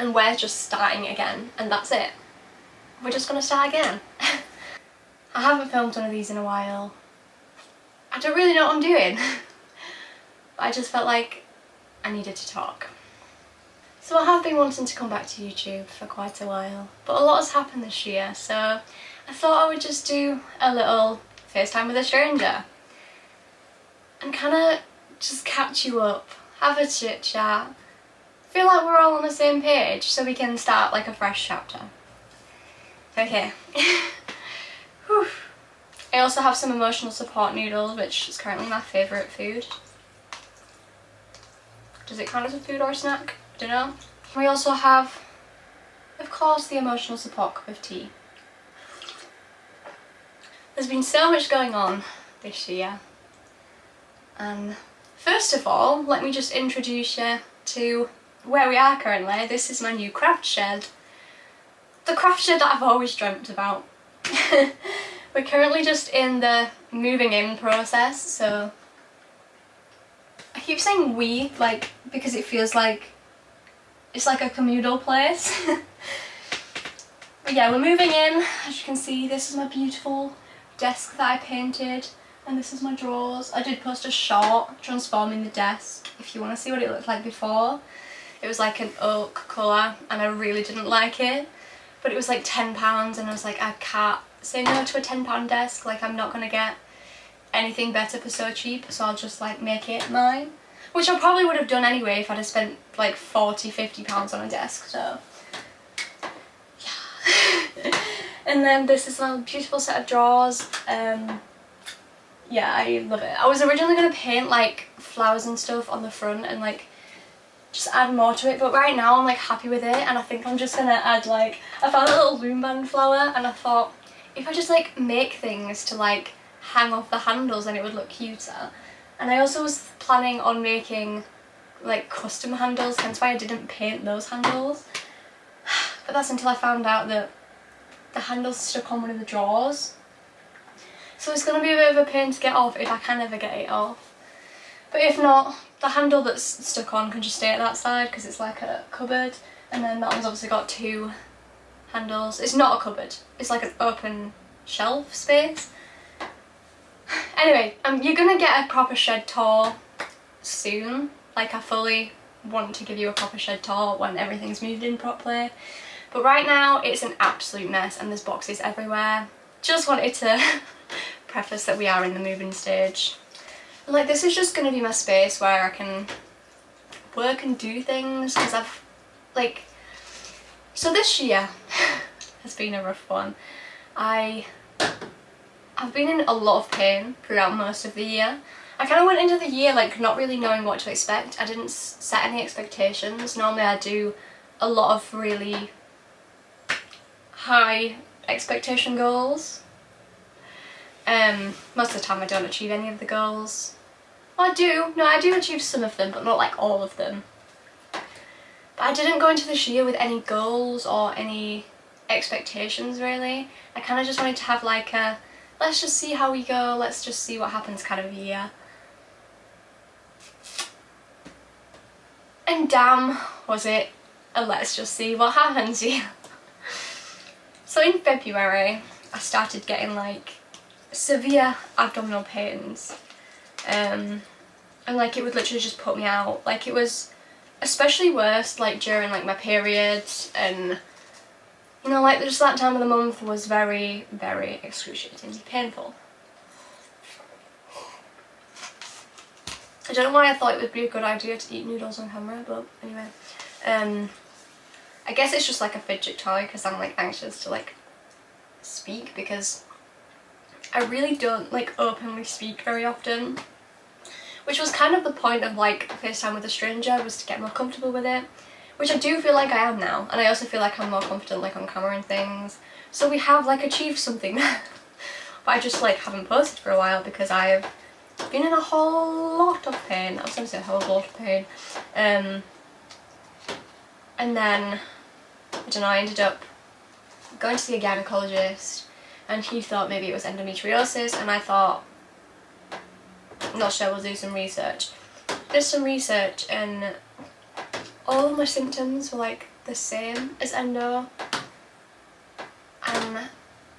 and we're just starting again, and that's it. We're just gonna start again. I haven't filmed one of these in a while. I don't really know what I'm doing. But I just felt like I needed to talk. So I have been wanting to come back to YouTube for quite a while, but a lot has happened this year, so I thought I would just do a little FaceTime with a stranger and kind of just catch you up, have a chit chat, feel like we're all on the same page so we can start like a fresh chapter. Okay. Whew. I also have some emotional support noodles, which is currently my favourite food. Does it count as a food or a snack? I don't know. We also have, of course, the emotional support cup of tea. There's been so much going on this year. And first of all, let me just introduce you to where we are currently. This is my new craft shed. The craft shed that I've always dreamt about. We're currently just in the moving in process, so I keep saying we, like, because it feels like it's like a communal place. But yeah, we're moving in. As you can see, this is my beautiful desk that I painted, and this is my drawers. I did post a short transforming the desk if you want to see what it looked like before. It was like an oak colour and I really didn't like it, but it was like £10 and I was like, I can't say no to a £10 desk, like I'm not going to get anything better for so cheap, so I'll just like make it mine. Which I probably would have done anyway if I'd have spent like £40–50 on a desk, so yeah. And then this is my beautiful set of drawers. Yeah, I love it. I was originally going to paint like flowers and stuff on the front and like just add more to it, but right now I'm like happy with it, and I think I'm just gonna add like, I found a little loom band flower and I thought if I just like make things to like hang off the handles then it would look cuter. And I also was planning on making like custom handles, hence why I didn't paint those handles. But that's until I found out that the handle's stuck on one of the drawers. So it's going to be a bit of a pain to get off if I can ever get it off. But if not, the handle that's stuck on can just stay at that side because it's like a cupboard. And then that one's obviously got two handles. It's not a cupboard, it's like an open shelf space. Anyway, you're gonna get a proper shed tour soon. Like, I fully want to give you a proper shed tour when everything's moved in properly. But right now it's an absolute mess and there's boxes everywhere. Just wanted to preface that we are in the moving stage. And like, this is just gonna be my space where I can work and do things, because I've like, so this year has been a rough one. I've been in a lot of pain throughout most of the year. I kind of went into the year like not really knowing what to expect. I didn't set any expectations. Normally I do a lot of really high expectation goals. Most of the time I don't achieve any of the goals. Well, I do achieve some of them, but not like all of them. But I didn't go into this year with any goals or any expectations really. I kind of just wanted to have like a, let's just see how we go, let's just see what happens kind of year. And damn, was it a let's just see what happens year. So in February, I started getting like severe abdominal pains. And like it would literally just put me out. Like it was especially worse like during like my periods, and you know, like just that time of the month was very, very excruciatingly painful. I don't know why I thought it would be a good idea to eat noodles on camera, but anyway. I guess it's just like a fidget toy because I'm like anxious to like speak, because I really don't like openly speak very often. Which was kind of the point of like FaceTime with a stranger, was to get more comfortable with it. Which I do feel like I am now, and I also feel like I'm more confident like on camera and things. So we have like achieved something there. But I just like haven't posted for a while because I've been in a whole lot of pain. I was going to say a whole lot of pain. And then, I don't know, I ended up going to see a gynecologist and he thought maybe it was endometriosis, and I thought, I'm not sure, we'll do some research. Did some research and all of my symptoms were like the same as endo, and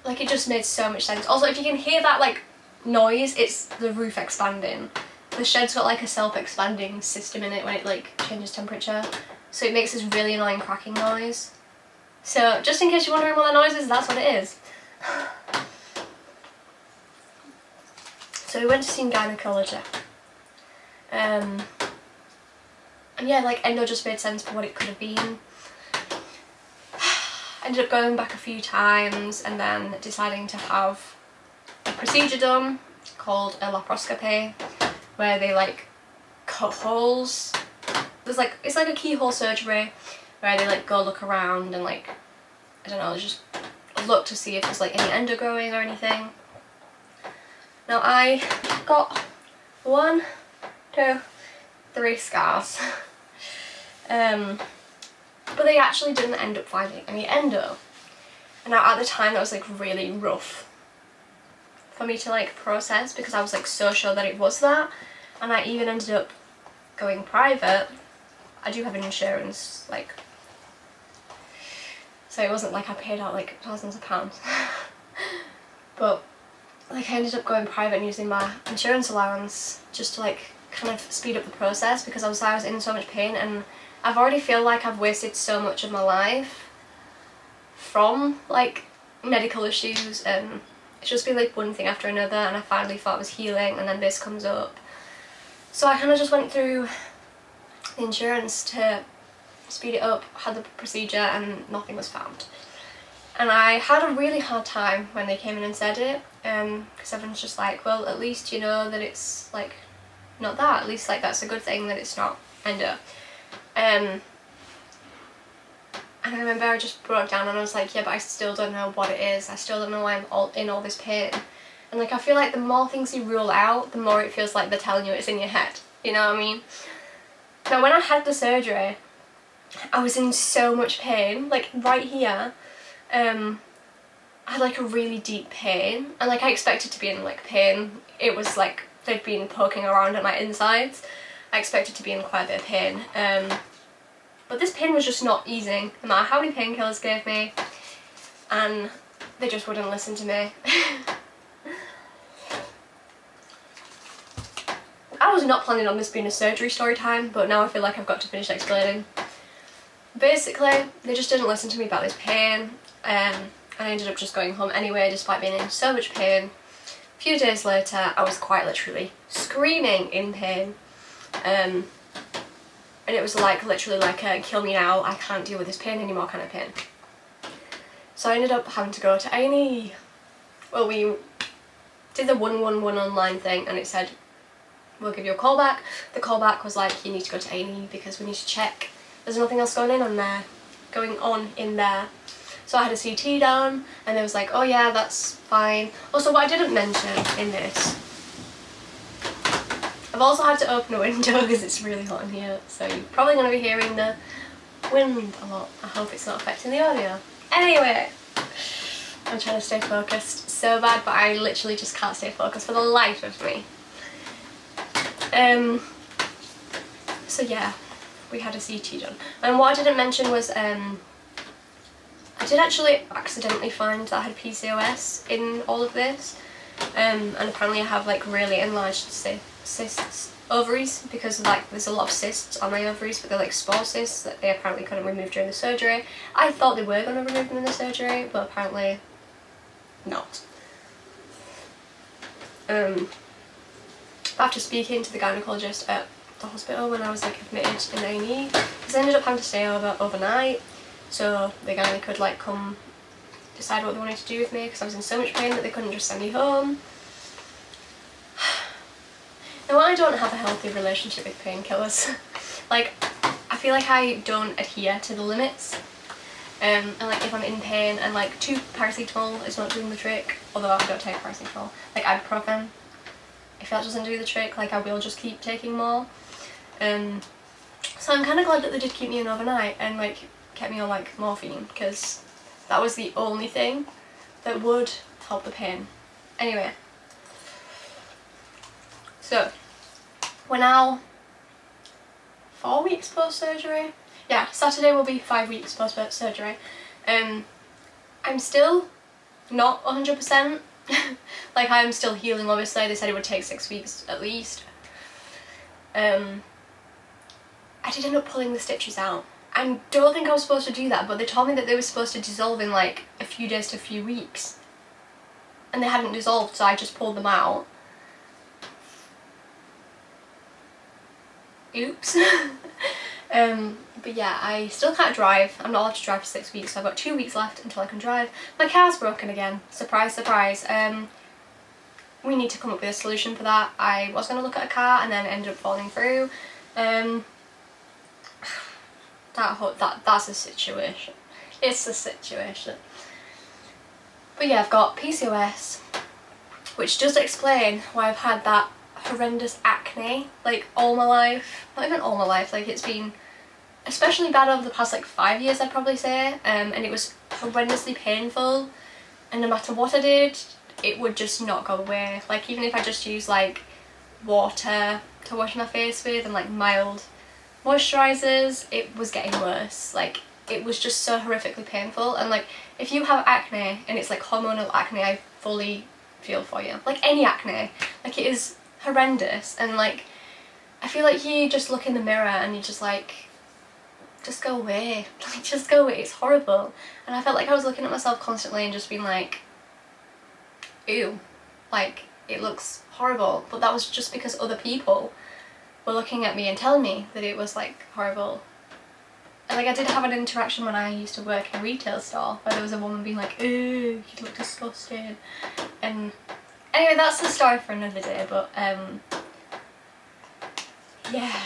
like it just made so much sense. Also, if you can hear that like noise, it's the roof expanding. The shed's got like a self-expanding system in it when it like changes temperature, so it makes this really annoying cracking noise. So just in case you're wondering what that noise is, that's what it is. So we went to see a gynaecologist. And yeah, like endo just made sense for what it could have been. Ended up going back a few times and then deciding to have a procedure done called a laparoscopy, where they like cut holes. There's like, it's like a keyhole surgery where they like go look around and like, I don't know, just look to see if there's like any endo growing or anything. Now I got 1, 2, 3 scars. But they actually didn't end up finding any endo. And now at the time that was like really rough for me to like process, because I was like so sure that it was that, and I even ended up going private. I do have an insurance, like, so it wasn't like I paid out like thousands of pounds. But like I ended up going private and using my insurance allowance just to like kind of speed up the process, because I was in so much pain, and I've already feel like I've wasted so much of my life from like medical issues, and it's just been like one thing after another, and I finally thought I was healing and then this comes up. So I kind of just went through the insurance to speed it up, had the procedure, and nothing was found. And I had a really hard time when they came in and said it, because everyone's just like, well, at least you know that it's like not that, at least like that's a good thing that it's not endo. And I remember I just broke down and I was like, yeah, but I still don't know what it is. I still don't know why I'm in all this pain. And like I feel like the more things you rule out, the more it feels like they're telling you it's in your head. You know what I mean? Now when I had the surgery, I was in so much pain, like right here. I had like a really deep pain, and like I expected to be in like pain. It was like they'd been poking around at my insides. I expected to be in quite a bit of pain, but this pain was just not easing, no matter how many painkillers gave me, and they just wouldn't listen to me. I was not planning on this being a surgery story time, but now I feel like I've got to finish explaining. Basically, they just didn't listen to me about this pain, and I ended up just going home anyway, despite being in so much pain. A few days later, I was quite literally screaming in pain. And it was like literally like a kill me now, I can't deal with this pain anymore kind of pain. So I ended up having to go to A&E. Well, we did the 111 online thing, and it said we'll give you a call back. The call back was like, you need to go to A&E because we need to check there's nothing else going on in there. So I had a CT done, and they was like, oh yeah, that's fine. Also, what I didn't mention in this, I've also had to open a window because it's really hot in here, so you're probably going to be hearing the wind a lot. I hope it's not affecting the audio. Anyway, I'm trying to stay focused so bad, but I literally just can't stay focused for the life of me. So yeah, we had a CT done. And what I didn't mention was I did actually accidentally find that I had PCOS in all of this, and apparently I have like really enlarged ovaries, because like there's a lot of cysts on my ovaries, but they're like spore cysts that they apparently couldn't remove during the surgery. I thought they were going to remove them in the surgery, but apparently not. After speaking to the gynaecologist at the hospital when I was like admitted in A&E, because I ended up having to stay overnight, so the gynae could like come decide what they wanted to do with me, because I was in so much pain that they couldn't just send me home. Now I don't have a healthy relationship with painkillers. Like, I feel like I don't adhere to the limits, and like if I'm in pain and like 2 paracetamol is not doing the trick, although I don't take paracetamol, like ibuprofen, if that doesn't do the trick, like I will just keep taking more. So I'm kind of glad that they did keep me in overnight and like kept me on like morphine, because that was the only thing that would help the pain. Anyway, so we're now 4 weeks post surgery. yeah, Saturday will be 5 weeks post surgery. I'm still not 100%. Like, I'm still healing, obviously. They said it would take 6 weeks at least. I did end up pulling the stitches out. I don't think I was supposed to do that, but they told me that they were supposed to dissolve in like a few days to a few weeks. And they hadn't dissolved, so I just pulled them out. Oops. But yeah, I still can't drive. I'm not allowed to drive for 6 weeks, so I've got 2 weeks left until I can drive. My car's broken again. Surprise, surprise. We need to come up with a solution for that. I was going to look at a car and then ended up falling through. That's a situation. It's a situation. But yeah, I've got PCOS, which does explain why I've had that horrendous acne like all my life. Not even all my life, like it's been especially bad over the past like 5 years, I'd probably say. And it was horrendously painful, and no matter what I did, it would just not go away. Like, even if I just used like water to wash my face with and like mild moisturizers, it was getting worse. Like, it was just so horrifically painful. And like, if you have acne and it's like hormonal acne, I fully feel for you. Like, any acne, like, it is horrendous. And like, I feel like you just look in the mirror and you just like, just go away. Like, just go away. It's horrible. And I felt like I was looking at myself constantly and just being like, ew, like, it looks horrible. But that was just because other people were looking at me and telling me that it was like horrible. And like, I did have an interaction when I used to work in a retail store where there was a woman being like, ew, you look disgusting. And anyway, that's the story for another day. But yeah,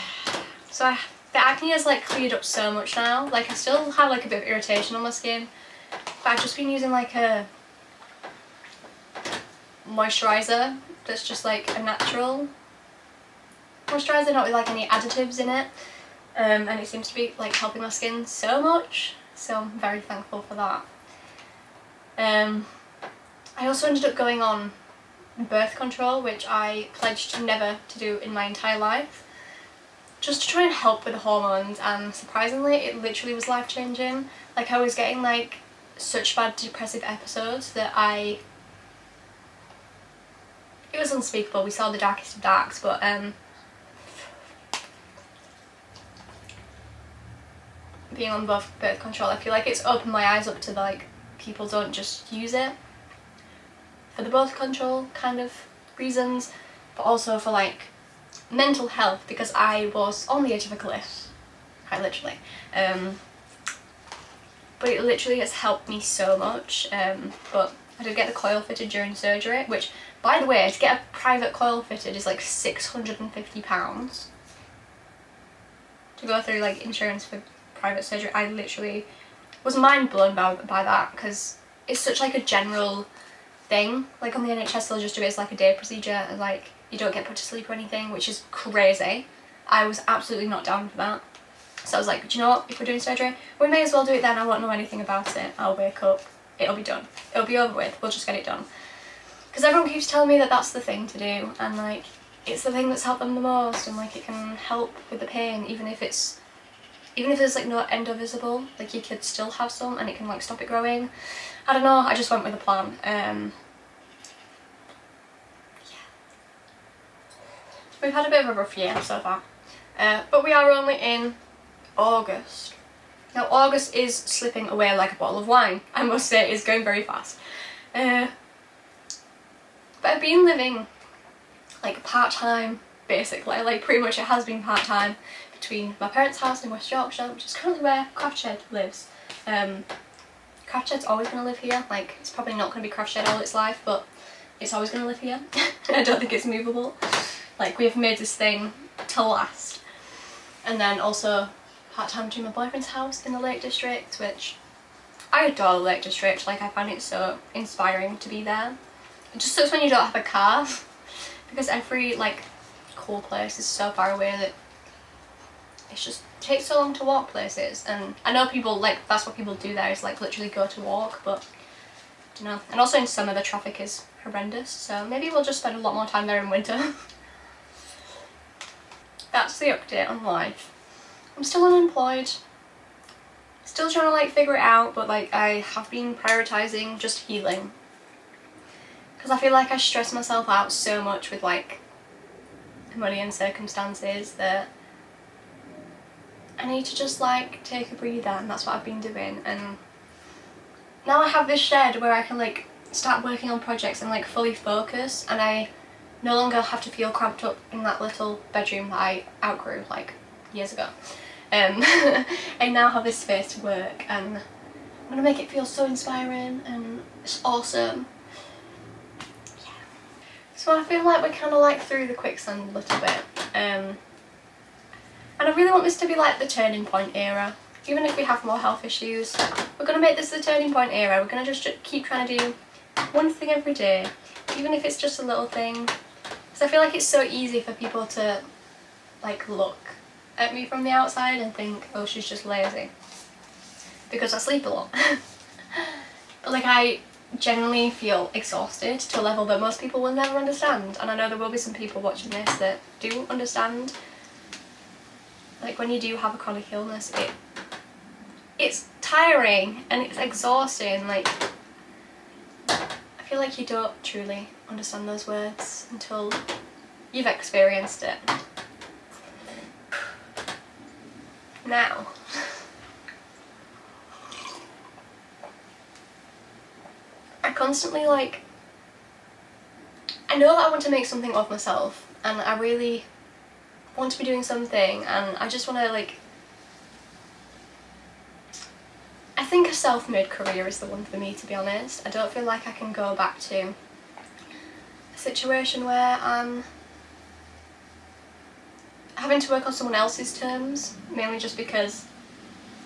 so the acne has like cleared up so much now. Like, I still have like a bit of irritation on my skin, but I've just been using like a moisturiser that's just like a natural moisturiser, not with like any additives in it, and it seems to be like helping my skin so much, so I'm very thankful for that. I also ended up going on birth control, which I pledged never to do in my entire life, just to try and help with the hormones, and surprisingly it literally was life-changing. Like, I was getting like such bad depressive episodes that it was unspeakable. We saw the darkest of darks, but being on birth control, I feel like it's opened my eyes up to like, people don't just use it for the birth control kind of reasons, but also for like mental health, because I was on the edge of a cliff, quite literally. But it literally has helped me so much. But I did get the coil fitted during surgery, which, by the way, to get a private coil fitted is like £650. To go through like insurance for private surgery, I literally was mind blown by that, because it's such like a general thing. Like, on the NHS they'll just do it as like a day procedure, and like, you don't get put to sleep or anything, which is crazy. I was absolutely not down for that. So I was like, do you know what, if we're doing surgery, we may as well do it then. I won't know anything about it. I'll wake up, it'll be done, it'll be over with, we'll just get it done. Because everyone keeps telling me that that's the thing to do, and like, it's the thing that's helped them the most, and like, it can help with the pain, even if there's like no endo visible, like you could still have some and it can like stop it growing. I don't know, I just went with a plan. Yeah. We've had a bit of a rough year so far, but we are only in August. Now, August is slipping away like a bottle of wine. I must say, it's going very fast. But I've been living like part-time, basically. Like, pretty much it has been part-time between my parents' house in West Yorkshire, which is currently where Craft Shed lives. Craft Shed's always going to live here. Like, it's probably not going to be Craft Shed all its life, but it's always going to live here. I don't think it's movable. Like, we've made this thing to last. And then also part-time between my boyfriend's house in the Lake District, which I adore the Lake District. Like, I find it so inspiring to be there. It just sucks when you don't have a car, because every like cool place is so far away that it just takes so long to walk places. And I know people, like, that's what people do there, is like literally go to walk, but I don't know. And also in summer the traffic is horrendous, so maybe we'll just spend a lot more time there in winter. That's the update on life. I'm still unemployed. Still trying to like figure it out, but like I have been prioritising just healing. Because I feel like I stress myself out so much with like money and circumstances that I need to just like take a breather, and that's what I've been doing. And now I have this shed where I can like start working on projects and like fully focus, and I no longer have to feel cramped up in that little bedroom that I outgrew like years ago. I now have this space to work, and I'm gonna make it feel so inspiring and it's awesome. Yeah. So I feel like we're kind of like through the quicksand a little bit, and I really want this to be like the turning point era. Even if we have more health issues, we're gonna make this the turning point era. We're gonna just keep trying to do one thing every day, even if it's just a little thing. Because I feel like it's so easy for people to like look at me from the outside and think, oh, she's just lazy, because I sleep a lot. But like I genuinely feel exhausted to a level that most people will never understand, and I know there will be some people watching this that do understand. Like when you do have a chronic illness, it's tiring and it's exhausting. Like I feel like you don't truly understand those words until you've experienced it. Now, I constantly like, I know that I want to make something of myself, and I really want to be doing something, and I just want to like, I think a self-made career is the one for me, to be honest. I don't feel like I can go back to a situation where I'm having to work on someone else's terms, mainly just because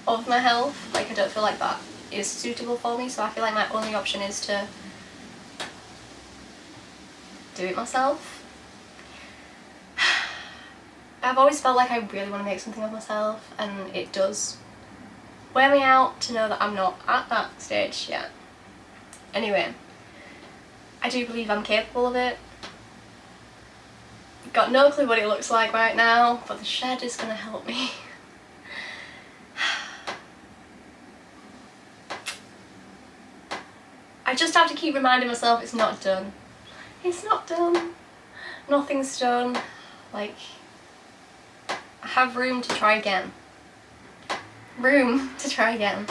of my health. Like I don't feel like that is suitable for me, so I feel like my only option is to do it myself. I've always felt like I really want to make something of myself, and it does wear me out to know that I'm not at that stage yet. Anyway, I do believe I'm capable of it. Got no clue what it looks like right now, but the shed is gonna help me. I just have to keep reminding myself it's not done. It's not done. Nothing's done. Like, I have room to try again. Room to try again.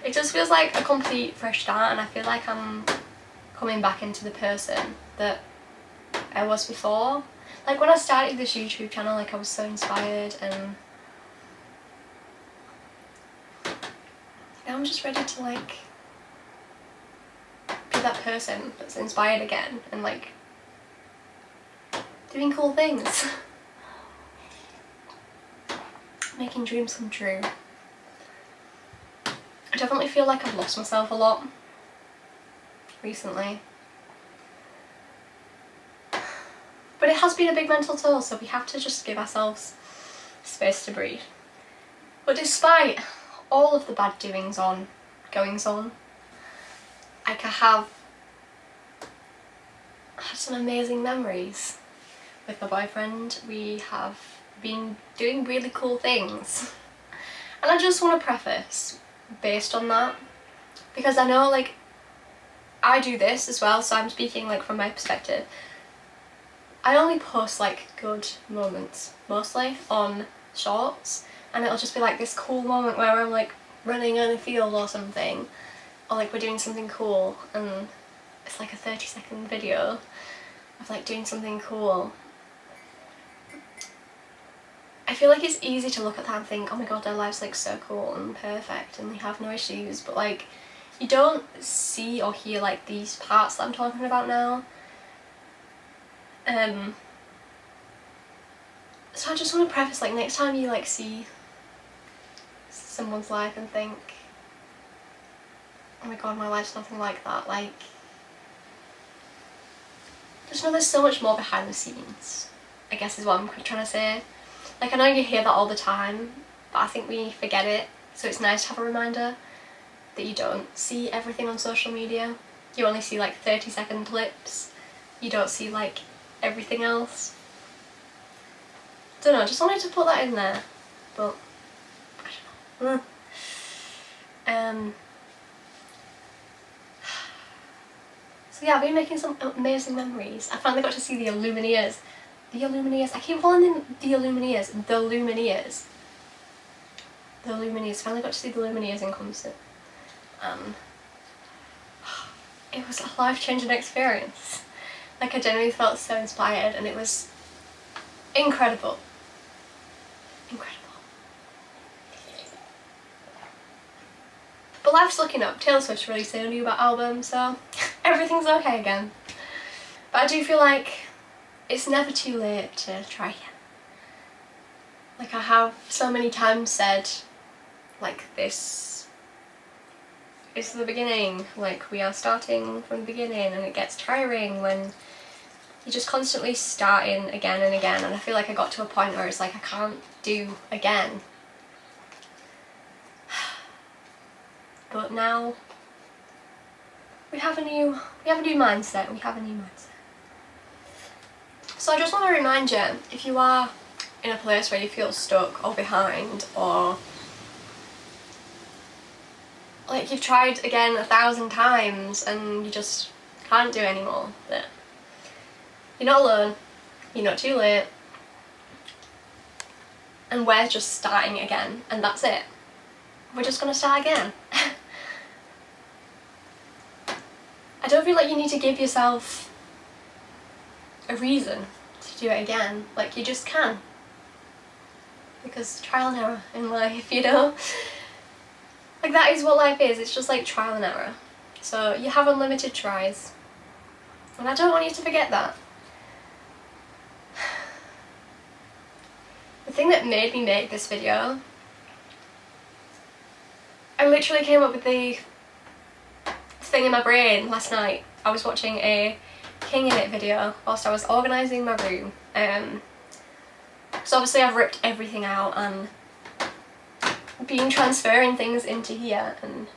It just feels like a complete fresh start, and I feel like I'm coming back into the person that I was before. Like when I started this YouTube channel, like I was so inspired, and now I'm just ready to like be that person that's inspired again and like doing cool things. Making dreams come true. I definitely feel like I've lost myself a lot recently. But it has been a big mental toll, so we have to just give ourselves space to breathe. But despite all of the bad goings on, like I have had some amazing memories with my boyfriend. We have been doing really cool things. And I just want to preface based on that, because I know like I do this as well, so I'm speaking like from my perspective. I only post like good moments mostly on shorts, and it'll just be like this cool moment where I'm like running in a field or something, or like we're doing something cool, and it's like a 30-second video of like doing something cool. I feel like it's easy to look at that and think, oh my god, their life's like so cool and perfect and they have no issues, but like you don't see or hear like these parts that I'm talking about now. So I just want to preface, like next time you like see someone's life and think, oh my god, my life's nothing like that, like just know there's so much more behind the scenes, I guess is what I'm trying to say. Like I know you hear that all the time, but I think we forget it, so it's nice to have a reminder that you don't see everything on social media. You only see like 30-second clips, you don't see like everything else. Don't know, just wanted to put that in there, but I don't know. So yeah, I've been making some amazing memories. I finally got to see the Lumineers. The Lumineers. I keep calling them the Lumineers. The Lumineers. The Lumineers. Finally got to see the Lumineers in concert. It was a life-changing experience. Like, I genuinely felt so inspired, and it was incredible. Incredible. But life's looking up. Taylor Swift's releasing a new album, so everything's okay again. But I do feel like it's never too late to try again. Like, I have so many times said, like, this is the beginning, like, we are starting from the beginning, and it gets tiring when you're just constantly starting again and again, and I feel like I got to a point where it's like I can't do again. But now we have a new mindset. So I just want to remind you, if you are in a place where you feel stuck or behind, or like you've tried again 1,000 times and you just can't do it anymore, that you're not alone, you're not too late, and we're just starting again, and that's it. We're just gonna start again. I don't feel like you need to give yourself a reason to do it again. Like, you just can. Because trial and error in life, you know? Like, that is what life is. It's just like trial and error. So you have unlimited tries. And I don't want you to forget that. The thing that made me make this video, I literally came up with the thing in my brain last night. I was watching a King in It video whilst I was organising my room. So obviously I've ripped everything out and been transferring things into here, and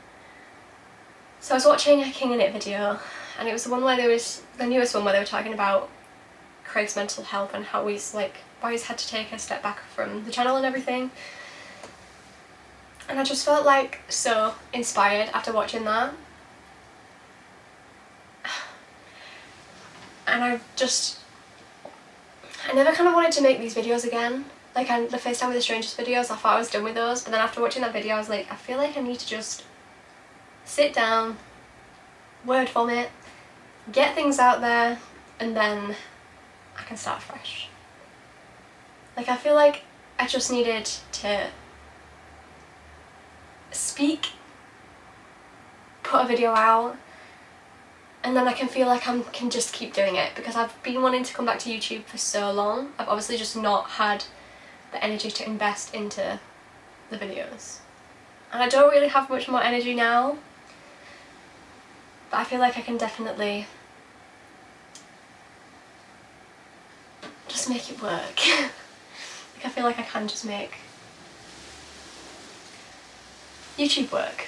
so I was watching a King in It video, and it was the one where there was the newest one where they were talking about Craig's mental health and how he's like, why he's had to take a step back from the channel and everything. And I just felt like so inspired after watching that. And I never kind of wanted to make these videos again. Like, the FaceTime with the Strangest videos, I thought I was done with those, but then after watching that video I was like, I feel like I need to just sit down, word vomit, get things out there, and then I can start fresh. Like, I feel like I just needed to speak, put a video out, and then I can feel like I can just keep doing it, because I've been wanting to come back to YouTube for so long. I've obviously just not had the energy to invest into the videos. And I don't really have much more energy now, but I feel like I can definitely just make it work. Like, I feel like I can just make YouTube work.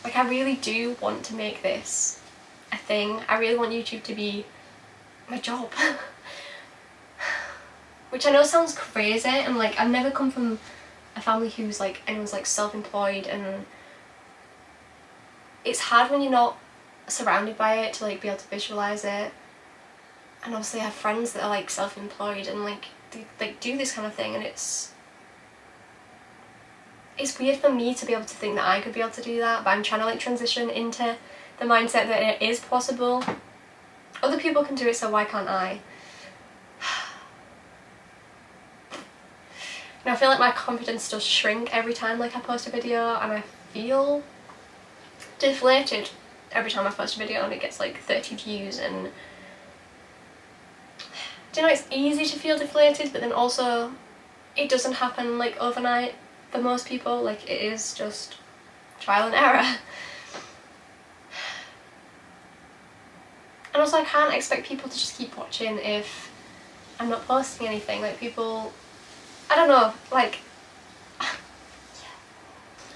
Like, I really do want to make this a thing. I really want YouTube to be my job. Which I know sounds crazy, and like, I've never come from a family who's like, anyone's like self-employed, and it's hard when you're not surrounded by it to like be able to visualise it. And obviously I have friends that are like self-employed and like they do this kind of thing, and it's weird for me to be able to think that I could be able to do that, but I'm trying to like transition into the mindset that it is possible. Other people can do it, so why can't I? And I feel like my confidence does shrink every time like I post a video, and I feel deflated every time I post a video and it gets like 30 views. And do you know, it's easy to feel deflated, but then also it doesn't happen like overnight for most people. Like, it is just trial and error. And also, I can't expect people to just keep watching if I'm not posting anything. Like, people, I don't know, like,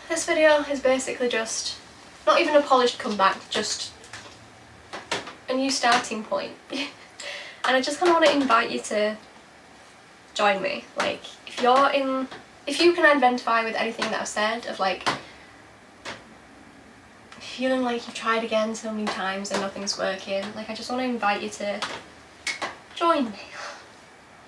this video is basically just not even a polished comeback, just a new starting point. And I just kind of want to invite you to join me. Like, if you're in if you can identify with anything that I've said, of like feeling like you've tried again so many times and nothing's working, like I just want to invite you to join me.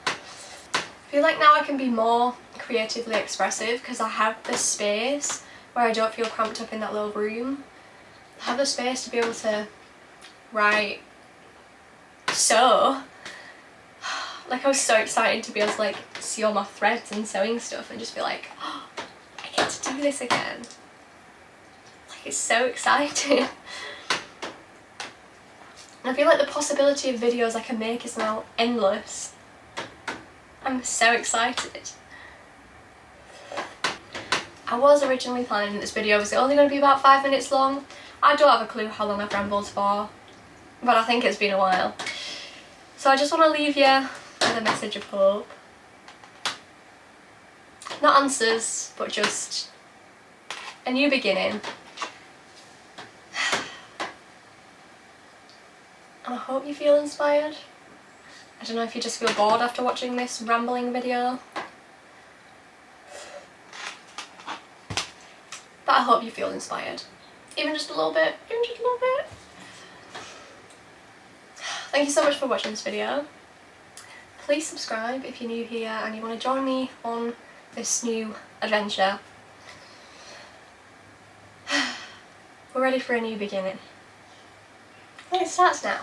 I feel like now I can be more creatively expressive because I have this space where I don't feel cramped up in that little room. I have the space to be able to write. So like I was so excited to be able to like see all my threads and sewing stuff and just be like, oh, I get to do this again. Like it's so exciting. And I feel like the possibility of videos I can make is now endless. I'm so excited. I was originally planning this video was only going to be about 5 minutes long. I don't have a clue how long I've rambled for, but I think it's been a while. So I just want to leave you with a message of hope. Not answers, but just a new beginning. And I hope you feel inspired. I don't know if you just feel bored after watching this rambling video. But I hope you feel inspired. Even just a little bit. Even just a little bit. Thank you so much for watching this video. Please subscribe if you're new here and you want to join me on this new adventure. We're ready for a new beginning. And it starts now.